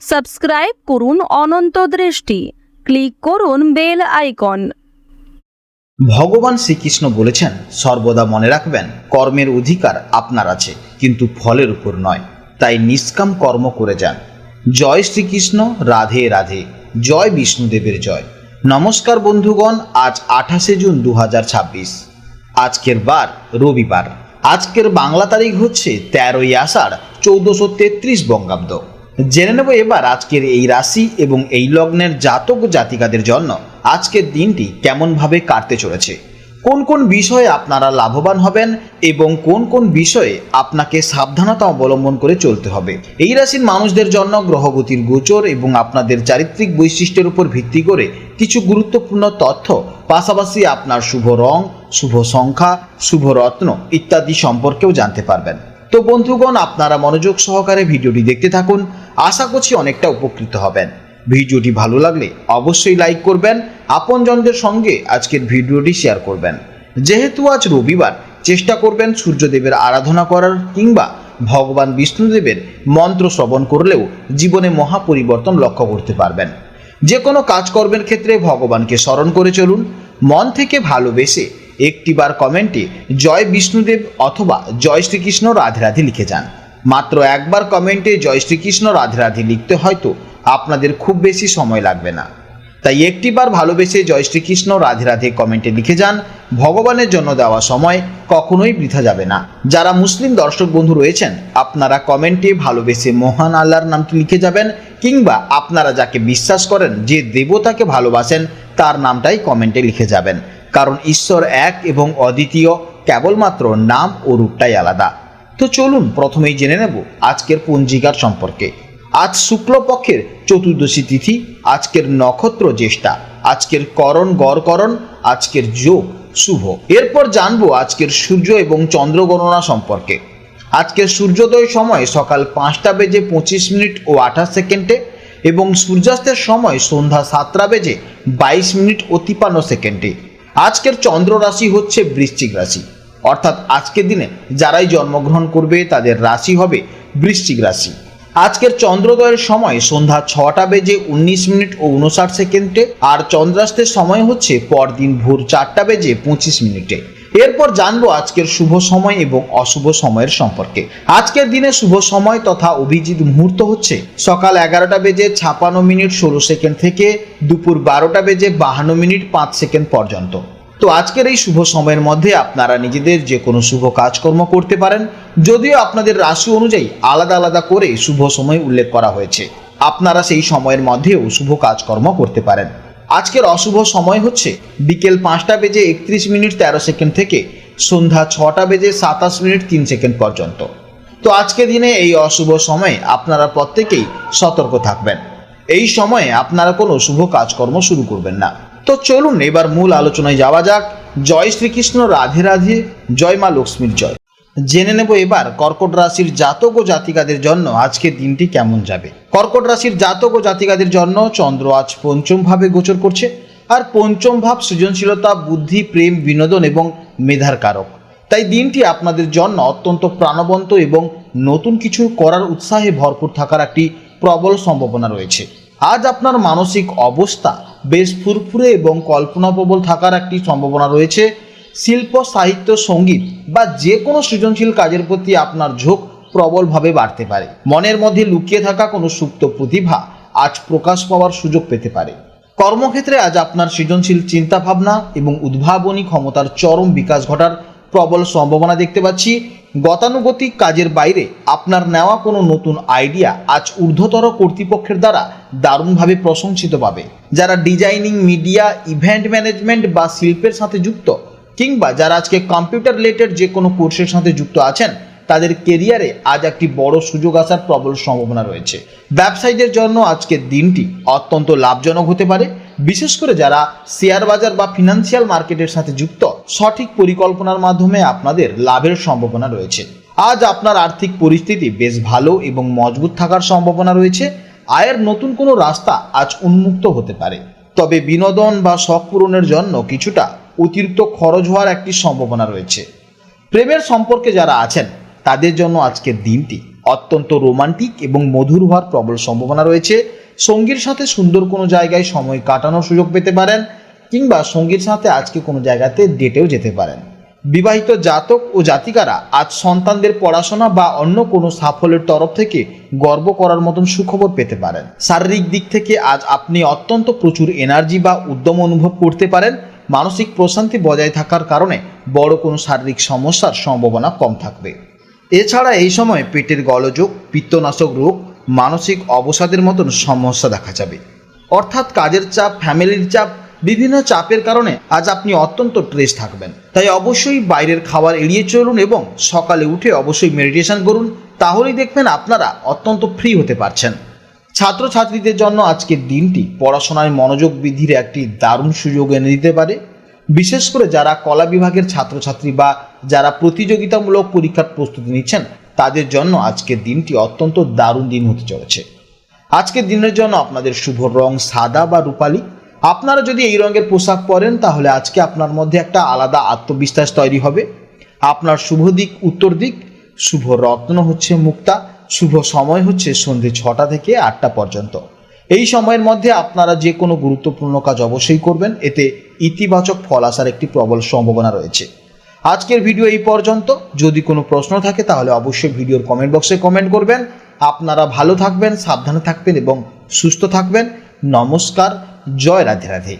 Subscribe করুন অনন্ত দৃষ্টি, click করুন বেল আইকন। ভগবান শ্রীকৃষ্ণ বলেছেন, সর্বদা মনে রাখবেন কর্মের অধিকার আপনার আছে, কিন্তু ফলের উপর নয়। তাই নিষ্কাম কর্ম করে যান। জয় শ্রীকৃষ্ণ, রাধে রাধে, জয় বিষ্ণুদেবের জয়। নমস্কার বন্ধুগণ, আজ 28শে জুন 2026। আজকের বার রবিবার। আজকের বাংলা তারিখ হচ্ছে 13ই আষাঢ় 1433 বঙ্গাব্দ। জেনে নেব এবার আজকের এই রাশি এবং এই লগ্নের জাতক ও জাতিকাদের জন্য আজকের দিনটি কেমনভাবে কাটতে চলেছে, কোন কোন বিষয়ে আপনারা লাভবান হবেন এবং কোন কোন বিষয়ে আপনাকে সাবধানতা অবলম্বন করে চলতে হবে। এই রাশির মানুষদের জন্য গ্রহগতির গোচর এবং আপনাদের চারিত্রিক বৈশিষ্ট্যের উপর ভিত্তি করে কিছু গুরুত্বপূর্ণ তথ্য, পাশাপাশি আপনার শুভ রং, শুভ সংখ্যা, শুভ রত্ন ইত্যাদি সম্পর্কেও জানতে পারবেন। তো বন্ধুগণ, আপনারা মনোযোগ সহকারে ভিডিওটি দেখতে থাকুন। আশা করছি অনেকটা উপকৃত হবেন। ভিডিওটি ভালো লাগলে অবশ্যই লাইক করবেন, আপনজনদের সঙ্গে আজকের ভিডিওটি শেয়ার করবেন। যেহেতু আজ রবিবার, চেষ্টা করবেন সূর্যদেবের আরাধনা করার কিংবা ভগবান বিষ্ণুদেবের মন্ত্র শ্রবণ করলেও জীবনে মহা পরিবর্তন লক্ষ্য করতে পারবেন। যে কোনো কাজকর্মের ক্ষেত্রে ভগবানকে স্মরণ করে চলুন। মন থেকে ভালোবেসে একটিবার কমেন্টে জয় বিষ্ণুদেব অথবা জয় শ্রীকৃষ্ণ রাধে রাধে লিখে যান। মাত্র একবার কমেন্টে জয় শ্রীকৃষ্ণ রাধে রাধে লিখতে হয়তো আপনাদের খুব বেশি সময় লাগবে না। তাই একটিবার ভালোবেসে জয় শ্রীকৃষ্ণ রাধে রাধে কমেন্টে লিখে যান। ভগবানের জন্য দেওয়া সময় কখনোই বৃথা যাবে না। যারা মুসলিম দর্শক বন্ধু রয়েছেন, আপনারা কমেন্টে ভালোবেসে মহান আল্লাহর নামটি লিখে যাবেন, কিংবা আপনারা যাকে বিশ্বাস করেন, যে দেবতাকে ভালোবাসেন, তার নামটাই কমেন্টে লিখে যাবেন। কারণ ঈশ্বর এক এবং অদ্বিতীয়, কেবলমাত্র নাম ও রূপটাই আলাদা। তো চলুন প্রথমেই জেনে নেব আজকের পঞ্জিকার সম্পর্কে। আজ শুক্লপক্ষের চতুর্দশী তিথি, আজকের নক্ষত্র জ্যেষ্ঠা, আজকের করণ গড়করণ, আজকের যোগ শুভ। এরপর জানবো আজকের সূর্য এবং চন্দ্র গণনা সম্পর্কে। আজকের সূর্যোদয় সময় সকাল 5টা বেজে 25 মিনিট ও 28 সেকেন্ডে এবং সূর্যাস্তের সময় সন্ধ্যা 7টা বেজে 22 মিনিট ও 53 সেকেন্ডে। আজকের চন্দ্র রাশি হচ্ছে বৃশ্চিক রাশি, অর্থাৎ আজকের দিনে যারাই জন্মগ্রহণ করবে তাদের রাশি হবে বৃশ্চিক রাশি। আজকের চন্দ্রোদয়ের সময় সন্ধ্যা 6টা বেজে 19 মিনিট ও 59 সেকেন্ডে, আর চন্দ্রাস্তের সময় হচ্ছে পরদিন ভোর 4টা বেজে 25 মিনিটে। এরপর জানবো আজকের শুভ সময় এবং অশুভ সময়ের সম্পর্কে। আজকের দিনে শুভ সময় তথা অভিজিৎ মুহূর্ত হচ্ছে সকাল 11টা বেজে 56 মিনিট 16 সেকেন্ড থেকে দুপুর 12টা বেজে 52 মিনিট 5 সেকেন্ড পর্যন্ত। তো আজকের এই শুভ সময়ের মধ্যে আপনারা নিজেদের যে কোনো শুভ কাজকর্ম করতে পারেন, যদিও আপনাদের রাশি অনুযায়ী আলাদা আলাদা করে শুভ সময় উল্লেখ করা হয়েছে। আপনারা সেই সময়ের মধ্যেও শুভ কাজকর্ম করতে পারেন। আজকের অশুভ সময় হচ্ছে বিকেল 5টা বেজে 31 মিনিট 13 সেকেন্ড থেকে সন্ধ্যা 6টা বেজে 27 মিনিট 3 সেকেন্ড পর্যন্ত। তো আজকের দিনে এই অশুভ সময়ে আপনারা প্রত্যেকেই সতর্ক থাকবেন। এই সময়ে আপনারা কোনো শুভ কাজকর্ম শুরু করবেন না। তো চলুন এবার মূল আলোচনায় যাওয়া যাক। জয় শ্রীকৃষ্ণ, রাধে রাধে, জয় মা লক্ষ্মীর জয়। জেনে নেব এবার কর্কট রাশির জাতক ও জাতিকাদের জন্য আজকের দিনটি কেমন যাবে। কর্কট রাশির জাতক ও জাতিকাদের জন্য চন্দ্র আজ পঞ্চম ভাবে গোচর করছে, আর পঞ্চম ভাব সৃজনশীলতা, বুদ্ধি, প্রেম, বিনোদন এবং মেধার কারক। তাই দিনটি আপনাদের জন্য অত্যন্ত প্রাণবন্ত এবং নতুন কিছু করার উৎসাহে ভরপুর থাকার একটি প্রবল সম্ভাবনা রয়েছে। আজ আপনার মানসিক অবস্থা বেশ ফুরফুরে এবং কল্পনাপ্রবল থাকার একটি সম্ভাবনা রয়েছে। শিল্প, সাহিত্য, সঙ্গীত বা যে কোনো সৃজনশীল কাজের প্রতি আপনার ঝোঁক প্রবলভাবে বাড়তে পারে। মনের মধ্যে লুকিয়ে থাকা কোনো সুপ্ত প্রতিভা আজ প্রকাশ পাওয়ার সুযোগ পেতে পারে। কর্মক্ষেত্রে আজ আপনার সৃজনশীল চিন্তাভাবনা এবং উদ্ভাবনী ক্ষমতার চরম বিকাশ ঘটার প্রবল সম্ভাবনা দেখতে পাচ্ছি। গতানুগতিক কাজের বাইরে আপনার নেওয়া কোনো নতুন আইডিয়া আজ ঊর্ধ্বতর কর্তৃপক্ষের দ্বারা দারুণভাবে প্রশংসিত পাবে। যারা ডিজাইনিং, মিডিয়া, ইভেন্ট ম্যানেজমেন্ট বা শিল্পের সাথে যুক্ত, কিংবা যারা আজকে কম্পিউটার রিলেটেড যে কোনো কোর্সের সাথে যুক্ত আছেন, তাদের কেরিয়ারে আজ একটি বড় সুযোগ আসার প্রবল সম্ভাবনা রয়েছে। ব্যবসায়ীদের জন্য আজকের দিনটি অত্যন্ত লাভজনক হতে পারে, বিশেষ করে যারা শেয়ার বাজার বা ফিনান্সিয়াল মার্কেটের সাথে যুক্ত। সঠিক পরিকল্পনার মাধ্যমে আপনাদের লাভের সম্ভাবনা রয়েছে। আজ আপনার আর্থিক পরিস্থিতি বেশ ভালো এবং মজবুত থাকার সম্ভাবনা রয়েছে। আয়ের নতুন কোনো রাস্তা আজ উন্মুক্ত হতে পারে, তবে বিনোদন বা শখ পূরণের জন্য কিছুটা অতিরিক্ত খরচ হওয়ার একটি সম্ভাবনা রয়েছে। প্রেমের সম্পর্কে যারা আছেন তাদের জন্য আজকের দিনটি অত্যন্ত রোমান্টিক এবং মধুর হওয়ার প্রবল সম্ভাবনা রয়েছে। সঙ্গীর সাথে সুন্দর কোনো জায়গায় সময় কাটানোর সুযোগ পেতে পারেন, কিংবা সঙ্গীর সাথে আজকে কোনো জায়গাতে ডেটেও যেতে পারেন। বিবাহিত জাতক ও জাতিকারা আজ সন্তানদের পড়াশোনা বা অন্য কোনো সাফল্যের তরফ থেকে গর্ব করার মতন সুখবর পেতে পারেন। শারীরিক দিক থেকে আজ আপনি অত্যন্ত প্রচুর এনার্জি বা উদ্যম অনুভব করতে পারেন। মানসিক প্রশান্তি বজায় থাকার কারণে বড় কোনো শারীরিক সমস্যার সম্ভাবনা কম থাকবে। এছাড়া এই সময় পেটের গলযোগ, পিত্তনাশক রোগ, মানসিক অবসাদের মতন সমস্যা দেখা যাবে। অর্থাৎ কাজের চাপ, ফ্যামিলির চাপ, বিভিন্ন চাপের কারণে আজ আপনি অত্যন্ত স্ট্রেস থাকবেন। তাই অবশ্যই বাইরের খাবার এড়িয়ে চলুন এবং সকালে উঠে অবশ্যই মেডিটেশন করুন, তাহলেই দেখবেন আপনারা অত্যন্ত ফ্রি হতে পারছেন। ছাত্রছাত্রীদের জন্য আজকের দিনটি পড়াশোনায় মনোযোগ বৃদ্ধির একটি দারুণ সুযোগ এনে দিতে পারে। বিশেষ করে যারা কলা বিভাগের ছাত্রছাত্রী বা যারা প্রতিযোগিতামূলক পরীক্ষার প্রস্তুতি নিচ্ছেন, তাদের জন্য আজকের দিনটি অত্যন্ত দারুণ দিন হতে চলেছে। আজকের দিনের জন্য আপনাদের শুভ রং সাদা বা রূপালী। আপনারা যদি এই রঙের পোশাক পরেন তাহলে আজকে আপনার মধ্যে একটা আলাদা আত্মবিশ্বাস তৈরি হবে। আপনার শুভ দিক উত্তর দিক, শুভ রত্ন হচ্ছে মুক্তা, শুভ সময় হচ্ছে সন্ধ্যে 6টা থেকে 8টা পর্যন্ত। এই সময়ের মধ্যে আপনারা যে কোনো গুরুত্বপূর্ণ কাজ অবশ্যই করবেন, এতে ইতিবাচক ফল আসার একটি প্রবল সম্ভাবনা রয়েছে। আজকের ভিডিও এই পর্যন্ত। যদি কোনো প্রশ্ন থাকে তাহলে অবশ্যই ভিডিওর কমেন্ট বক্সে কমেন্ট করবেন। আপনারা ভালো থাকবেন, সাবধানে থাকবেন এবং সুস্থ থাকবেন। নমস্কার, জয় রাধে রাধে।